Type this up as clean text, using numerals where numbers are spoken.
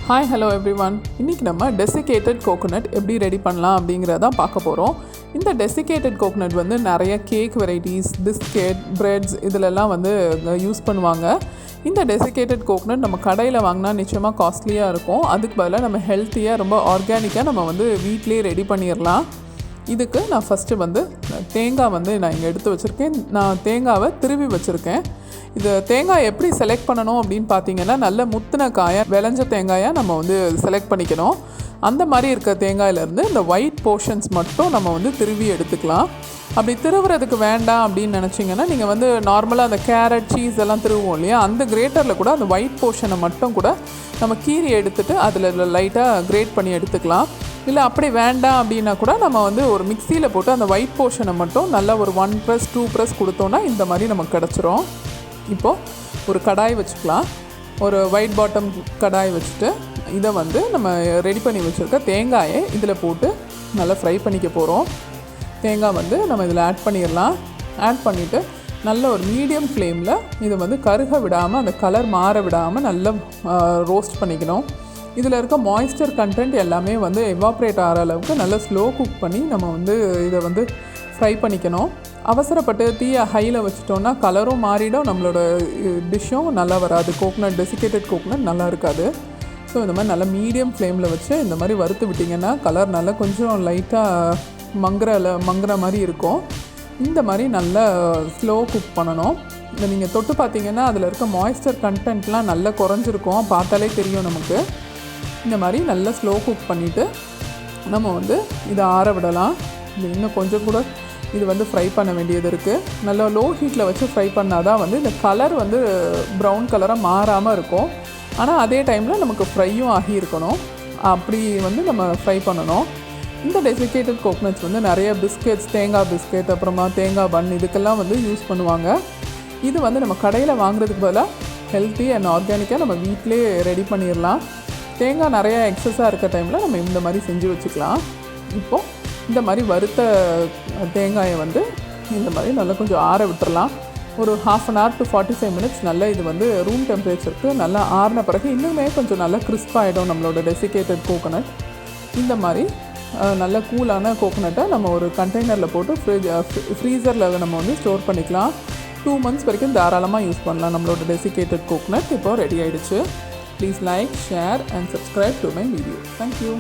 Hi hello everyone. இன்றைக்கி நம்ம desiccated coconut எப்படி ரெடி பண்ணலாம் அப்படிங்கிறத பார்க்க போகிறோம். இந்த டெசிகேட்டட் கோகோனட் வந்து நிறைய கேக் வெரைட்டிஸ், பிஸ்கெட், பிரெட்ஸ் இதிலெல்லாம் வந்து யூஸ் பண்ணுவாங்க. இந்த டெசிகேட்டட் கோகோனட் நம்ம கடையில் வாங்கினா நிச்சயமாக காஸ்ட்லியாக இருக்கும். அதுக்கு பதிலாக நம்ம ஹெல்த்தியாக ரொம்ப ஆர்கானிக்காக நம்ம வந்து வீட்டிலே ரெடி பண்ணிடலாம். இதுக்கு நான் ஃபஸ்ட்டு வந்து தேங்காய் வந்து நான் இங்கே எடுத்து வச்சுருக்கேன். நான் தேங்காவை திருவி வச்சுருக்கேன். இது தேங்காய் எப்படி செலக்ட் பண்ணணும் அப்படின்னு பார்த்தீங்கன்னா, நல்ல முத்தின காயாக விளைஞ்ச தேங்காயாக நம்ம வந்து செலக்ட் பண்ணிக்கணும். அந்த மாதிரி இருக்க தேங்காயிலேருந்து இந்த ஒயிட் போர்ஷன்ஸ் மட்டும் நம்ம வந்து திருவி எடுத்துக்கலாம். அப்படி திருவுறதுக்கு வேண்டாம் அப்படின்னு நினச்சிங்கன்னா, நீங்கள் வந்து நார்மலாக அந்த கேரட், சீஸ் எல்லாம் திருவுவோம் இல்லையா, அந்த கிரேட்டரில் கூட அந்த ஒயிட் போர்ஷனை மட்டும் கூட நம்ம கீறி எடுத்துகிட்டு அதில் லைட்டாக கிரேட் பண்ணி எடுத்துக்கலாம். இல்லை அப்படி வேண்டாம் அப்படின்னா கூட நம்ம வந்து ஒரு மிக்சியில் போட்டு அந்த ஒயிட் போர்ஷனை மட்டும் நல்லா ஒரு 1 ப்ரெஸ் 2 ப்ரெஸ் கொடுத்தோன்னா இந்த மாதிரி நமக்கு கிடச்சிரும். இப்போது ஒரு கடாய் வச்சுக்கலாம். ஒரு ஒயிட் பாட்டம் கடாய் வச்சுட்டு இதை வந்து நம்ம ரெடி பண்ணி வச்சுருக்க தேங்காயை இதில் போட்டு நல்லா ஃப்ரை பண்ணிக்க போகிறோம். தேங்காய் வந்து நம்ம இதில் ஆட் பண்ணிடலாம். ஆட் பண்ணிவிட்டு நல்ல ஒரு மீடியம் ஃப்ளேமில் இதை வந்து கருக விடாமல், அந்த கலர் மாற விடாமல் நல்லா ரோஸ்ட் பண்ணிக்கணும். இதில் இருக்க மாய்ஸ்சர் கண்டென்ட் எல்லாமே வந்து எவாப்ரேட் ஆகிற அளவுக்கு நல்லா ஸ்லோ குக் பண்ணி நம்ம வந்து இதை வந்து ஃப்ரை பண்ணிக்கணும். அவசரப்பட்டு தீயை ஹையில் வச்சுட்டோன்னா கலரும் மாறிடும், நம்மளோட டிஷ்ஷும் நல்லா வராது. கோகோனட், டெசிகேட்டட் கோகோனட் நல்லா இருக்காது. ஸோ இந்த மாதிரி நல்லா மீடியம் ஃப்ளேமில் வச்சு இந்த மாதிரி வறுத்து விட்டிங்கன்னா கலர் நல்லா கொஞ்சம் லைட்டாக மங்குற மாதிரி இருக்கும். இந்த மாதிரி நல்லா ஸ்லோ குக் பண்ணணும். இதை நீங்கள் தொட்டு பார்த்தீங்கன்னா அதில் இருக்க மாய்ஸ்சர் கண்டென்ட்லாம் நல்லா குறைஞ்சிருக்கும், பார்த்தாலே தெரியும் நமக்கு. இந்த மாதிரி நல்லா ஸ்லோ குக் பண்ணிவிட்டு நம்ம வந்து இதை ஆற விடலாம். இது இன்னும் கொஞ்சம் கூட இது வந்து ஃப்ரை பண்ண வேண்டியது இருக்குது. நல்லா லோ ஹீட்டில் வச்சு ஃப்ரை பண்ணால் தான் வந்து இந்த கலர் வந்து ப்ரௌன் கலராக மாறாமல் இருக்கும். ஆனால் அதே டைமில் நமக்கு ஃப்ரையும் ஆகி இருக்கணும். அப்படி வந்து நம்ம ஃப்ரை பண்ணணும். இந்த டெசிகேட்டட் கோகோனட்ஸ் வந்து நிறைய பிஸ்கெட்ஸ், தேங்காய் பிஸ்கெட், அப்புறமா தேங்காய் பன் இதுக்கெல்லாம் வந்து யூஸ் பண்ணுவாங்க. இது வந்து நம்ம கடையில் வாங்குறதுக்கு பதிலாக ஹெல்த்தி அண்ட் ஆர்கானிக்காக நம்ம வீட்டிலே ரெடி பண்ணிடலாம். தேங்காய் நிறையா எக்ஸஸாக இருக்க டைமில் நம்ம இந்த மாதிரி செஞ்சு வச்சுக்கலாம். இப்போது இந்த மாதிரி வறுத்த தேங்காயை வந்து இந்த மாதிரி நல்லா கொஞ்சம் ஆற விட்டுறலாம். ஒரு 1/2 hour to 45 minutes நல்லா இது வந்து ரூம் டெம்பரேச்சருக்கு நல்லா ஆறின பிறகு இன்னுமே கொஞ்சம் நல்லா கிறிஸ்பாகிடும் நம்மளோட டெசிகேட்டட் கோகோனட். இந்த மாதிரி நல்ல கூலான கோகோனட்டை நம்ம ஒரு கண்டெய்னரில் போட்டு ஃப்ரீசரில் நம்ம வந்து ஸ்டோர் பண்ணிக்கலாம். 2 months வரைக்கும் தாராளமாக யூஸ் பண்ணலாம். நம்மளோட டெசிகேட்டட் கோகோனட் இப்போ ரெடி ஆகிடுச்சு. Please like, share and subscribe to my video. Thank you.